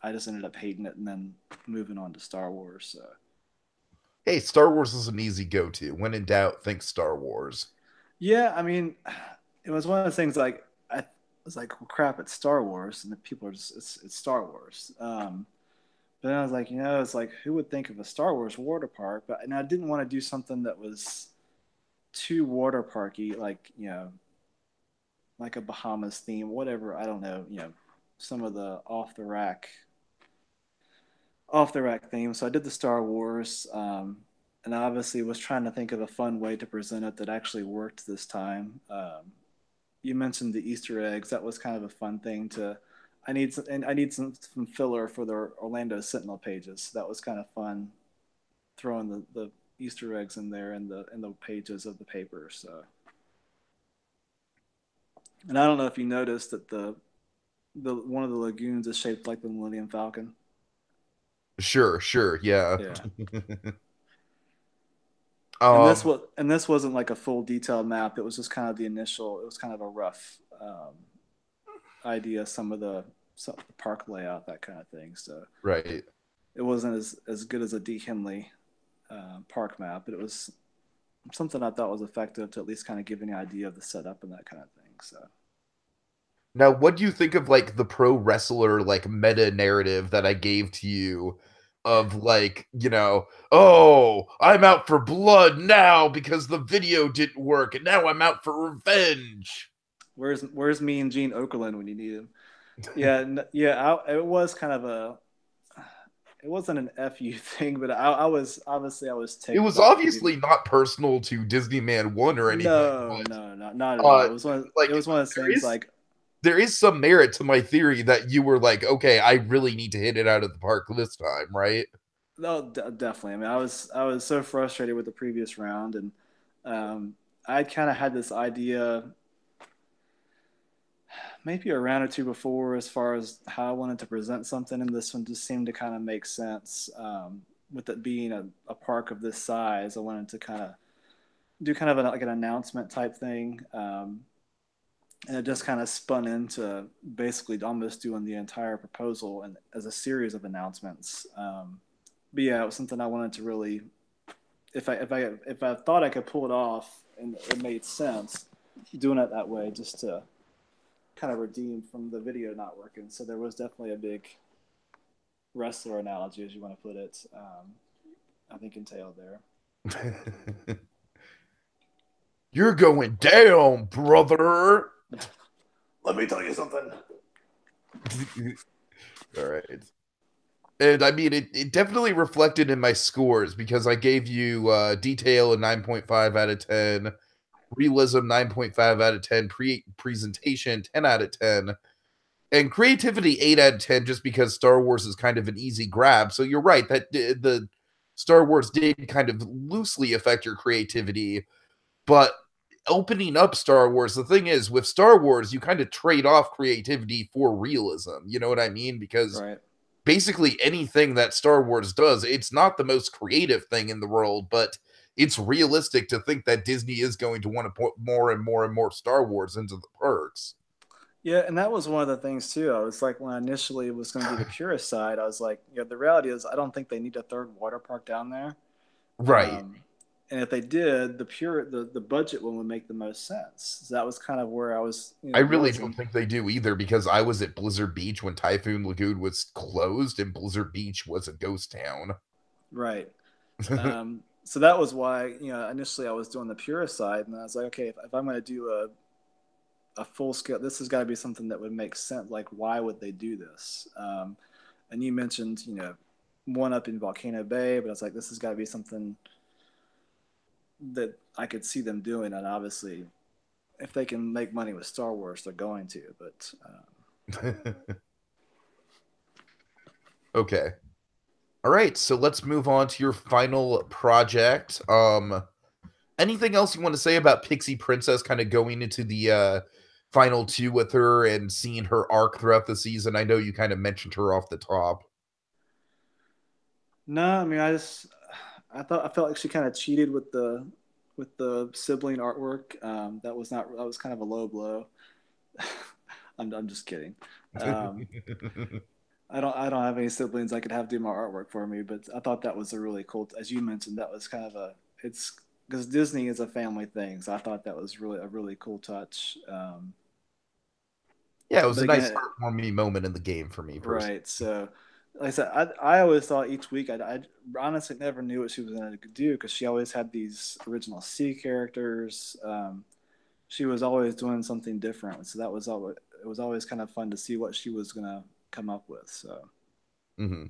B: I just ended up hating it and then moving on to Star Wars. So
A: Hey, Star Wars is an easy go-to. When in doubt, think Star Wars.
B: yeah, I mean, it was one of those things like I was like, well, crap, it's Star Wars, and the people are just it's Star Wars. But then I was like, it's like who would think of a Star Wars water park? And I didn't want to do something that was too water parky, like like a Bahamas theme, whatever. I don't know, some of the off the rack themes. So I did the Star Wars, and I obviously was trying to think of a fun way to present it that actually worked this time. You mentioned the Easter eggs. That was kind of a fun thing to. I need some filler for the Orlando Sentinel pages. That was kind of fun, throwing the Easter eggs in there in the pages of the paper. So, and I don't know if you noticed that the one of the lagoons is shaped like the Millennium Falcon.
A: Sure, sure, yeah.
B: Yeah.
A: um,
B: And this wasn't like a full detailed map. It was just kind of the initial. It was kind of a rough idea. Some of the park layout, that kind of thing. So
A: right.
B: it wasn't as good as a D Henley park map, but it was something I thought was effective to at least kind of give an idea of the setup and that kind of thing. So
A: Now, what do you think of like the pro wrestler like meta narrative that I gave to you of like, oh, I'm out for blood now because the video didn't work and now I'm out for revenge.
B: where's me and Gene Okerlund when you need him? Yeah, yeah. It was kind of a. It wasn't an fu thing, but I was obviously I was
A: It
B: ticked
A: was
B: about the video.
A: obviously not personal to Disney Man 1 or anything,
B: No,
A: but
B: no, not at all.
A: Uh,
B: It
A: like
B: was one of those
A: there
B: things
A: is
B: like,
A: there is some merit to my theory that you were like, okay, I really need to hit it out of the park this time, right?
B: no, definitely. I mean, I was so frustrated with the previous round, and I kind of had this idea maybe a round or two before as far as how I wanted to present something, and this one just seemed to kind of make sense. With it being a park of this size, I wanted to kind of do kind of like an announcement type thing. And it just kind of spun into basically almost doing the entire proposal and as a series of announcements. But yeah, it was something I wanted to really, if I thought I could pull it off and it made sense, doing it that way just to kind of redeem from the video not working. So there was definitely a big wrestler analogy, as you want to put it. I think entailed there.
A: You're going down, brother.
B: Let me tell you something.
A: All right. And I mean, it definitely reflected in my scores because I gave you detail a 9.5 out of 10, realism 9.5 out of 10, presentation 10 out of 10, and creativity 8 out of 10 just because Star Wars is kind of an easy grab. So you're right that the Star Wars did kind of loosely affect your creativity, but opening up Star Wars, the thing is with Star Wars, you kind of trade off creativity for realism. You know what I mean? Because
B: Right.
A: basically anything that Star Wars does, it's not the most creative thing in the world, but it's realistic to think that Disney is going to want to put more and more and more Star Wars into the parks.
B: Yeah, and that was one of the things too. I was like, when I initially was going to do the purist side, I was like, the reality is, I don't think they need a third water park down there.
A: Right.
B: Um, and if they did, the budget one would make the most sense. So that was kind of where I was,
A: I really
B: was
A: don't
B: in.
A: think they do either because I was at Blizzard Beach when Typhoon Lagoon was closed and Blizzard Beach was a ghost town.
B: Right. So that was why, initially I was doing the purist side, and I was like, okay, if I'm going to do a full scale, this has got to be something that would make sense. Like, why would they do this? And you mentioned, one up in Volcano Bay, but I was like, this has got to be something that I could see them doing. And obviously, if they can make money with Star Wars, they're going to. But
A: Okay. All right, so let's move on to your final project. Anything else you want to say about Pixie Princess kind of going into the final two with her and seeing her arc throughout the season? I know you kind of mentioned her off the top.
B: no, I mean, I felt like she kind of cheated with the sibling artwork. That was kind of a low blow. I'm just kidding. Um, I don't have any siblings I could have do my artwork for me, but I thought that was a really cool. As you mentioned, that was kind of it's because Disney is a family thing, so I thought that was really a really cool touch.
A: Yeah, it was
B: But
A: a nice
B: again,
A: heartwarming moment in the game for me personally.
B: right. So, like I said, I always thought each week I honestly never knew what she was going to do because she always had these original C characters. She was always doing something different, so that was always it was always kind of fun to see what she was going to come up with. So
A: Hmm.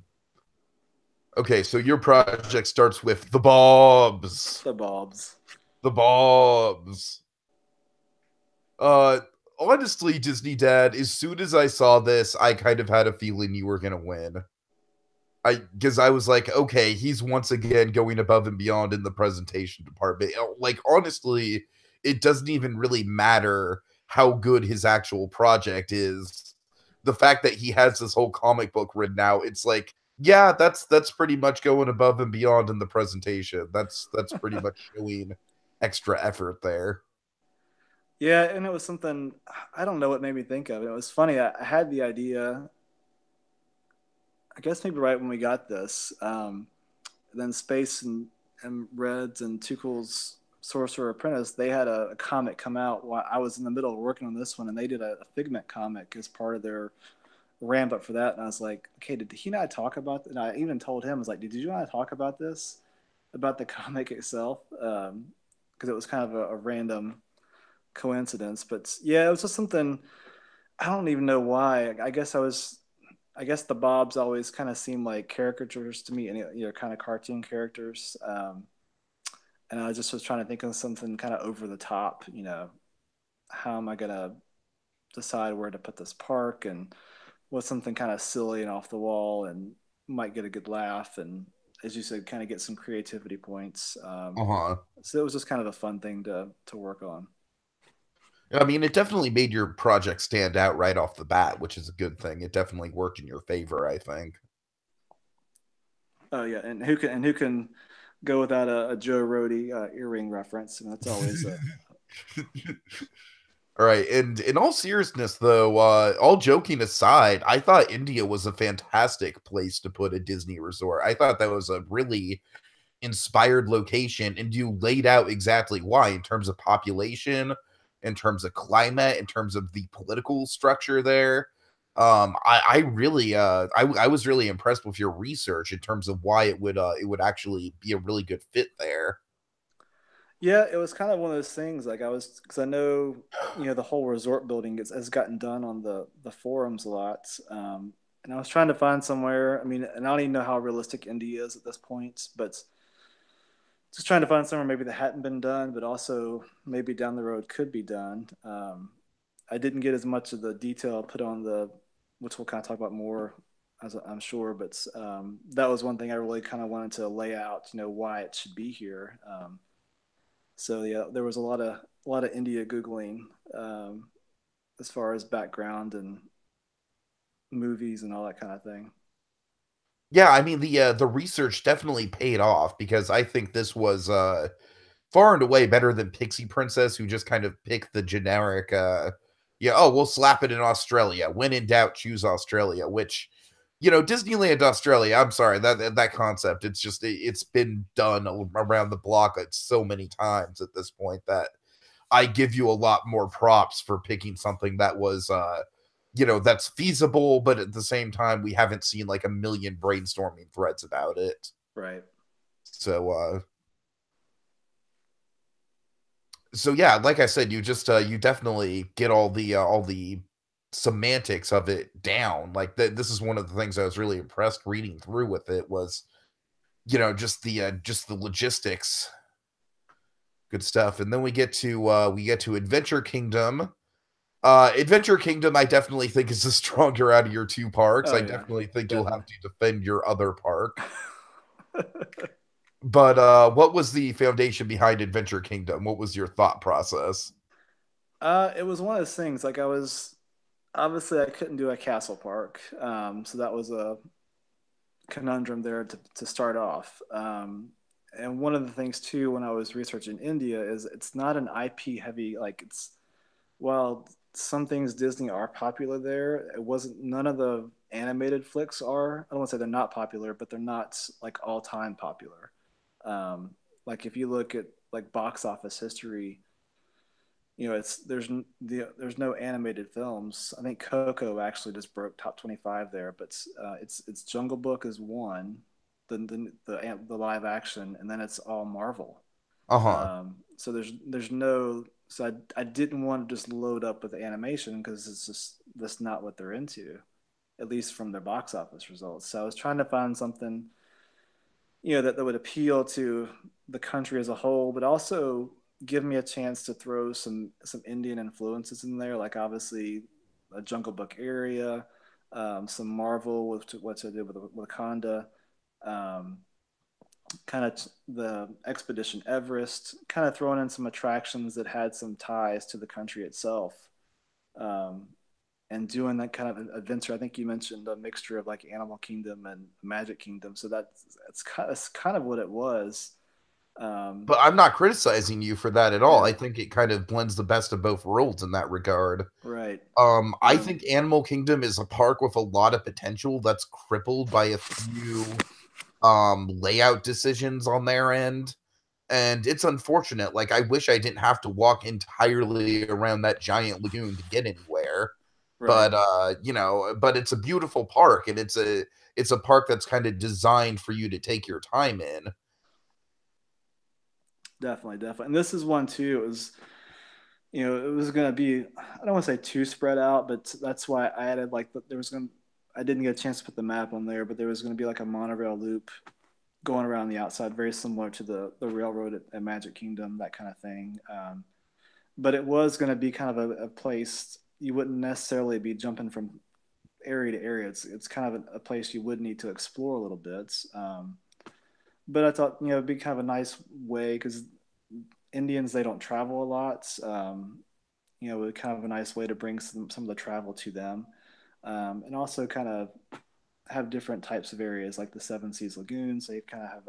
A: Okay, so your project starts with the Bobs.
B: the Bobs.
A: The Bobs. Uh, Honestly, Disney Dad, as soon as I saw this, I kind of had a feeling you were gonna win. Because I was like, okay, he's once again going above and beyond in the presentation department. Like, honestly, it doesn't even really matter how good his actual project is. The fact that he has this whole comic book written out, it's like, yeah, that's pretty much going above and beyond in the presentation. That's pretty much showing extra effort there.
B: Yeah, and it was something I don't know what made me think of it. It was funny. I had the idea, I guess maybe right when we got this. Then Space and Reds and Tuchel's Sorcerer Apprentice, they had a comic come out while I was in the middle of working on this one, and they did a Figment comic as part of their ramp up for that. And I was like, okay, did he not talk about that? And I even told him, I was like, did you want to talk about this, about the comic itself? Because it was kind of a random coincidence. But yeah, it was just something I don't even know why. I guess the Bobs always kind of seem like caricatures to me, and kind of cartoon characters. And I just was trying to think of something kind of over the top, how am I gonna decide where to put this park, and what's something kind of silly and off the wall and might get a good laugh, and as you said, kind of get some creativity points.
A: Uh-huh.
B: So it was just kind of a fun thing to work on.
A: I mean, it definitely made your project stand out right off the bat, which is a good thing. It definitely worked in your favor, I think.
B: Oh yeah, and who can go without a Joe Rody earring reference? And that's always a
A: All right, and in all seriousness, though, all joking aside, I thought India was a fantastic place to put a Disney resort. I thought that was a really inspired location, and you laid out exactly why in terms of population, in terms of climate, in terms of the political structure there. I really, I was really impressed with your research in terms of why it would actually be a really good fit there.
B: yeah. It was kind of one of those things. Like I was, because I know the whole resort building has gotten done on the forums a lot. And I was trying to find somewhere. I mean, and I don't even know how realistic India is at this point, but just trying to find somewhere maybe that hadn't been done, but also maybe down the road could be done. I didn't get as much of the detail put on which we'll kind of talk about more, as I'm sure, but that was one thing I really kind of wanted to lay out, why it should be here. So yeah, there was a lot of India googling, um, as far as background and movies and all that kind of thing.
A: Yeah, I mean the research definitely paid off because I think this was far and away better than Pixie Princess, who just kind of picked the generic, yeah, oh, we'll slap it in Australia. When in doubt, choose Australia, which, Disneyland Australia, I'm sorry, that concept, it's been done around the block so many times at this point that I give you a lot more props for picking something that was, that's feasible, but at the same time, we haven't seen like a million brainstorming threads about it.
B: Right.
A: So, so yeah, like I said, you definitely get all the semantics of it down. Like this is one of the things I was really impressed reading through with it was, just the logistics, good stuff. And then we get to Adventure Kingdom. Adventure Kingdom, I definitely think is the stronger out of your two parks.
B: Oh
A: I
B: yeah,
A: definitely think you'll
B: definitely.
A: have to defend your other park. But what was the foundation behind Adventure Kingdom? What was your thought process?
B: It was one of those things. Like I was obviously I couldn't do a castle park, so that was a conundrum there to start off. And one of the things too, when I was researching India, is it's not an IP heavy. Like well, some things Disney are popular there. It wasn't none of the animated flicks are. I don't want to say they're not popular, but they're not like all time popular. Um, like if you look at like box office history, it's there's no animated films. I think Coco actually just broke top 25 there, but it's Jungle Book is one, the live action, and then it's all Marvel.
A: Uh-huh.
B: So there's no, so I didn't want to just load up with animation because it's just that's not what they're into, at least from their box office results. So I was trying to find something that would appeal to the country as a whole, but also give me a chance to throw some Indian influences in there, like obviously a Jungle Book area, some Marvel with what I did with Wakanda, um, kind of the Expedition Everest, kind of throwing in some attractions that had some ties to the country itself. Um, and doing that kind of adventure. I think you mentioned a mixture of like Animal Kingdom and Magic Kingdom, so that's kind of what it was. Um,
A: But I'm not criticizing you for that at all.
B: yeah,
A: I think it kind of blends the best of both worlds in that regard.
B: right.
A: I
B: Um,
A: think Animal Kingdom is a park with a lot of potential that's crippled by a few layout decisions on their end. And it's unfortunate. Like I wish I didn't have to walk entirely around that giant lagoon to get anywhere.
B: right.
A: But but it's a beautiful park and it's a park that's kind of designed for you to take your time in.
B: Definitely, definitely. And this is one too. It was going to be, I don't want to say too spread out, but that's why I added like I didn't get a chance to put the map on there, but there was going to be like a monorail loop going around the outside, very similar to the railroad at Magic Kingdom, that kind of thing. but it was going to be kind of a place you wouldn't necessarily be jumping from area to area. It's kind of a place you would need to explore a little bit. But I thought, it'd be kind of a nice way because Indians, they don't travel a lot. Kind of a nice way to bring some of the travel to them, and also kind of have different types of areas like the Seven Seas Lagoon. So you kind of have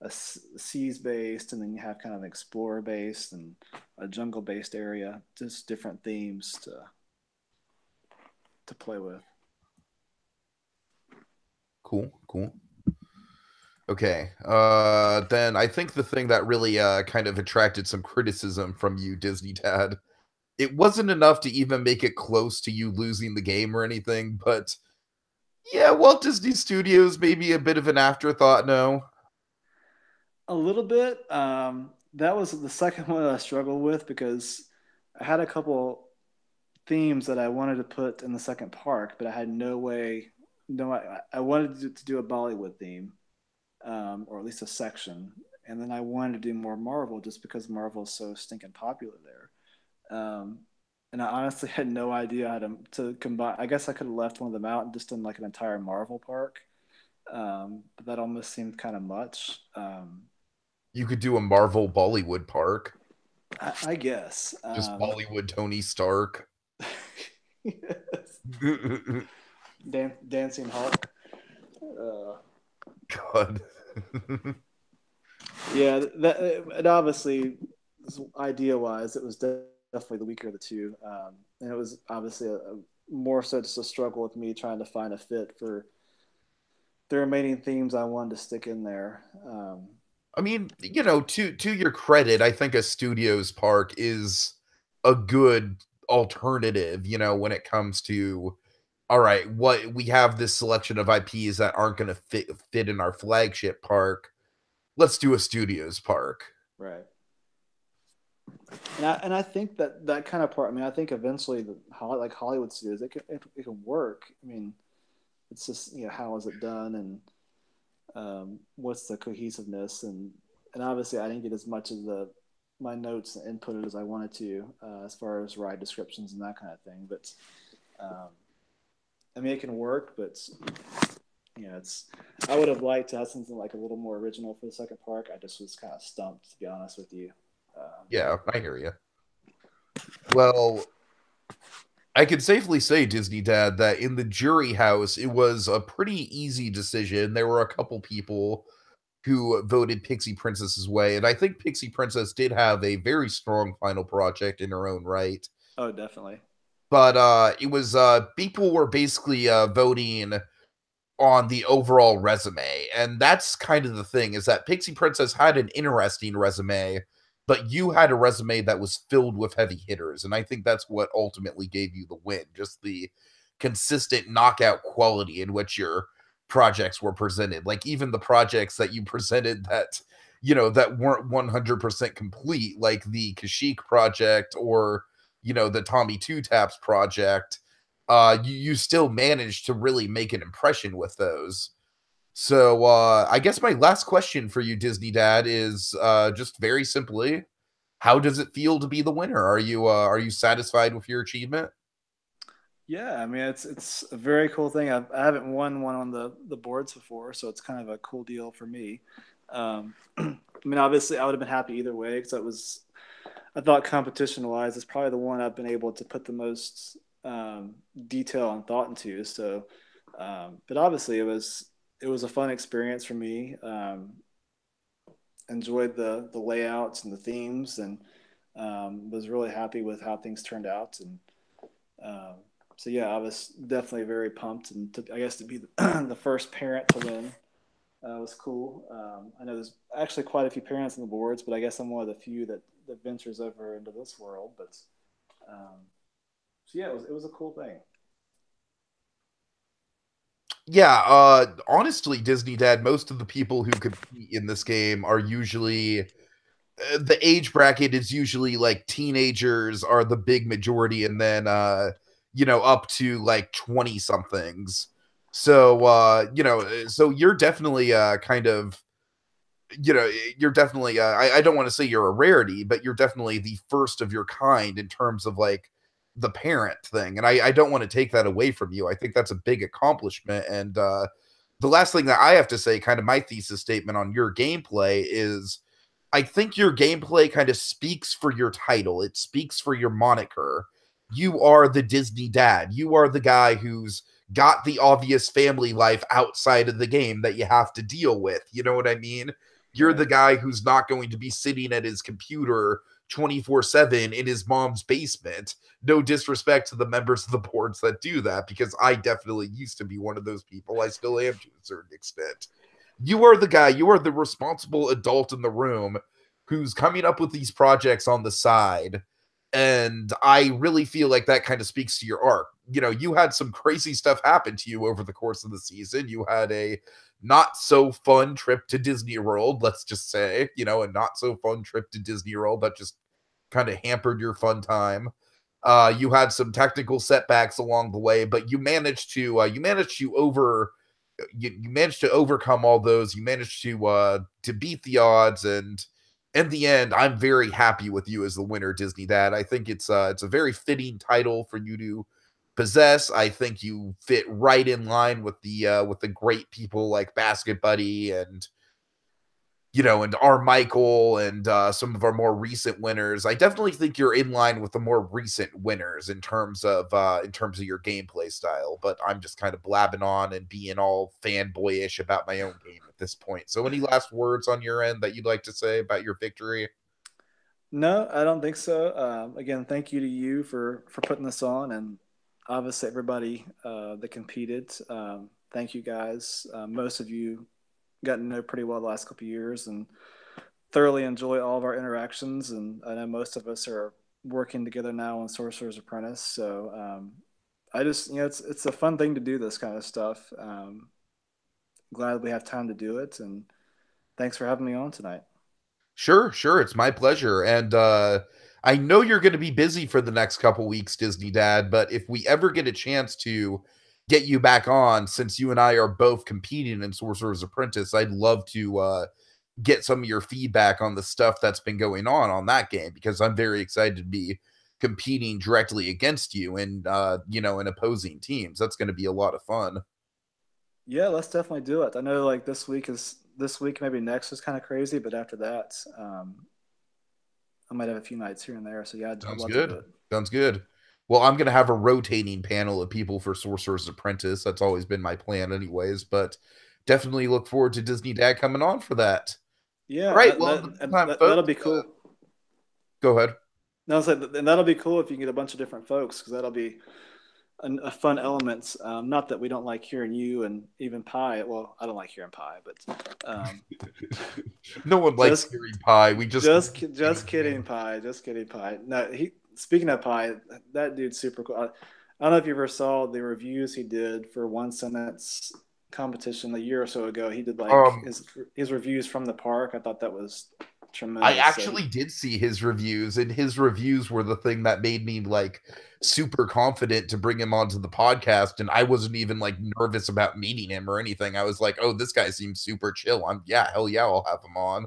B: a seas based, and then you have kind of an explorer based and a jungle based area. Just different themes to play with.
A: Cool, cool. Okay. Then I think the thing that really kind of attracted some criticism from you, Disney Dad, it wasn't enough to even make it close to you losing the game or anything, but yeah, Walt Disney Studios maybe a bit of an afterthought, no?
B: A little bit. That was the second one that I struggled with because I had a couple themes that I wanted to put in the second park, but I had no way. No, I wanted to do a Bollywood theme, or at least a section, and then I wanted to do more Marvel just because Marvel is so stinking popular there. And I honestly had no idea how to combine. I guess I could have left one of them out and just done like an entire Marvel park, but that almost seemed kind of much.
A: You could do a Marvel Bollywood park.
B: I guess.
A: Just Bollywood Tony Stark.
B: Yes. Dancing Hulk.
A: God.
B: Yeah, it obviously, idea wise, it was definitely the weaker of the two, and it was obviously more so just a struggle with me trying to find a fit for the remaining themes I wanted to stick in there.
A: I mean, to your credit, I think a studios park is a good alternative, when it comes to all right, what we have this selection of IPs that aren't going to fit in our flagship park. Let's do a studios park.
B: Right. And I think that kind of part. I mean, I think eventually like Hollywood studios, it can work. I mean, it's just how is it done and what's the cohesiveness and obviously I didn't get as much of my notes and inputted as I wanted to as far as ride descriptions and that kind of thing. But I mean, it can work, but it's. I would have liked to have something like a little more original for the second park. I just was kind of stumped, to be honest with you.
A: Yeah, I hear you. Well, I can safely say, Disney Dad, that in the jury house, it was a pretty easy decision. There were a couple people who voted Pixie Princess's way, and I think Pixie Princess did have a very strong final project in her own right.
B: Oh, definitely.
A: But it was people were basically voting on the overall resume, and that's kind of the thing, is that Pixie Princess had an interesting resume, but you had a resume that was filled with heavy hitters, and I think that's what ultimately gave you the win, just the consistent knockout quality in which your projects were presented. Like even the projects that you presented that that weren't 100% complete, like the Kashyyyk project or the Tommy Two Taps project, you still managed to really make an impression with those. So I guess my last question for you, Disney Dad, is just very simply, how does it feel to be the winner? Are you satisfied with your achievement?
B: Yeah, I mean it's a very cool thing. I haven't won one on the boards before, so it's kind of a cool deal for me. I mean, obviously, I would have been happy either way because I thought competition wise, it's probably the one I've been able to put the most detail and thought into. So, but obviously, it was a fun experience for me. Enjoyed the layouts and the themes, and was really happy with how things turned out. And so, yeah, I was definitely very pumped, and I guess to be the first parent to win was cool. I know there's actually quite a few parents on the boards, but I guess I'm one of the few that ventures over into this world. But so yeah, it was a cool thing.
A: Yeah, honestly, Disney Dad, most of the people who compete in this game are usually the age bracket is usually like teenagers are the big majority, and then up to like 20 somethings. So so you're definitely kind of you know, you're definitely I don't want to say you're a rarity, but you're definitely the first of your kind in terms of like the parent thing. And I don't want to take that away from you. I think that's a big accomplishment. And the last thing that I have to say, kind of my thesis statement on your gameplay, is I think your gameplay kind of speaks for your title. It speaks for your moniker. You are the Disney dad. You are the guy who's got the obvious family life outside of the game that you have to deal with. You know what I mean? You're
B: Right.
A: the guy who's not going to be sitting at his computer 24/7 in his mom's basement. No disrespect to the members of the boards that do that, because I definitely used to be one of those people. I still am to a certain extent. You are the guy, you are the responsible adult in the room who's coming up with these projects on the side. And I really feel like that kind of speaks to your arc. You know, you had some crazy stuff happen to you over the course of the season. You had a not so fun trip to Disney World, let's just say, you know, a not so fun trip to Disney World that just kind of hampered your fun time. You had some technical setbacks along the way, but you managed to overcome all those. You managed to beat the odds, and in the end, I'm very happy with you as the winner, Disney Dad. I think it's a very fitting title for you to possess. I think you fit right in line with the great people like Basket Buddy and, you know, and our Michael and some of our more recent winners. I definitely think you're in line with the more recent winners in terms of your gameplay style. But I'm just kind of blabbing on and being all fanboyish about my own game at this point. So, any last words on your end that you'd like to say about your victory?
B: No, I don't think so. Again, thank you to you for putting this on, and obviously everybody that competed. Thank you guys. Most of you got to know pretty well the last couple of years, and thoroughly enjoy all of our interactions. And I know most of us are working together now on Sorcerer's Apprentice. So I just, it's a fun thing to do this kind of stuff. Glad we have time to do it, and thanks for having me on tonight.
A: Sure, sure. It's my pleasure. And I know you're going to be busy for the next couple weeks, Disney Dad, but if we ever get a chance to get you back on, since you and I are both competing in Sorcerer's Apprentice, I'd love to get some of your feedback on the stuff that's been going on that game, because I'm very excited to be competing directly against you and you know, in opposing teams. That's going to be a lot of fun.
B: Yeah, let's definitely do it. I know like this week, maybe next is kind of crazy, but after that, I might have a few nights here and there. So yeah, I'd
A: Sounds
B: love to do
A: good.
B: it.
A: Sounds good. Well, I'm going to have a rotating panel of people for Sorcerer's Apprentice. That's always been my plan, anyways. But definitely look forward to Disney Dad coming on for that. All
B: Yeah,
A: right. Well, in the meantime,
B: that'll
A: folks,
B: be cool.
A: go ahead.
B: No, so, and that'll be cool if you can get a bunch of different folks because that'll be a fun element. Not that we don't like hearing you and even Pie. Well, I don't like hearing Pie, but
A: No one likes
B: just
A: hearing pie. We just
B: just kidding, Pie. Just kidding, Pie. No, he. Speaking of Pie, that dude's super cool. I don't know if you ever saw the reviews he did for One Sentence competition a year or so ago. He did like
A: um
B: his reviews from the park. I thought that was
A: I
B: tremendous. So
A: actually did see his reviews, and his reviews were the thing that made me like super confident to bring him onto the podcast. And I wasn't even like nervous about meeting him or anything. I was like, oh, this guy seems super chill. Yeah, hell yeah, I'll have him on.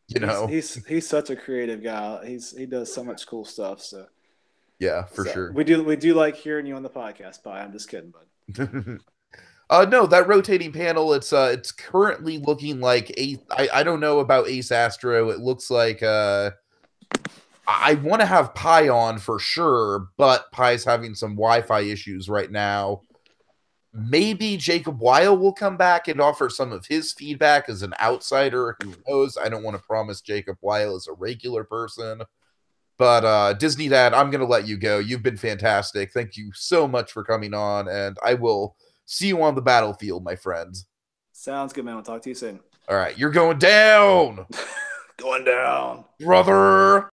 A: You know?
B: he's such a creative guy. He does so much cool stuff.
A: Yeah, for
B: So
A: sure.
B: we do like hearing you on the podcast, Pie. I'm just kidding, bud.
A: No, that rotating panel, it's currently looking like I don't know about Ace Astro. It looks like I want to have Pi on for sure, but Pi's having some Wi-Fi issues right now. Maybe Jacob Weil will come back and offer some of his feedback as an outsider. Who knows? I don't want to promise Jacob Weil as a regular person. But Disney Dad, I'm going to let you go. You've been fantastic. Thank you so much for coming on, and I will see you on the battlefield, my friends.
B: Sounds good, man. I'll talk to you soon.
A: All right, you're going down,
B: Going down.
A: brother.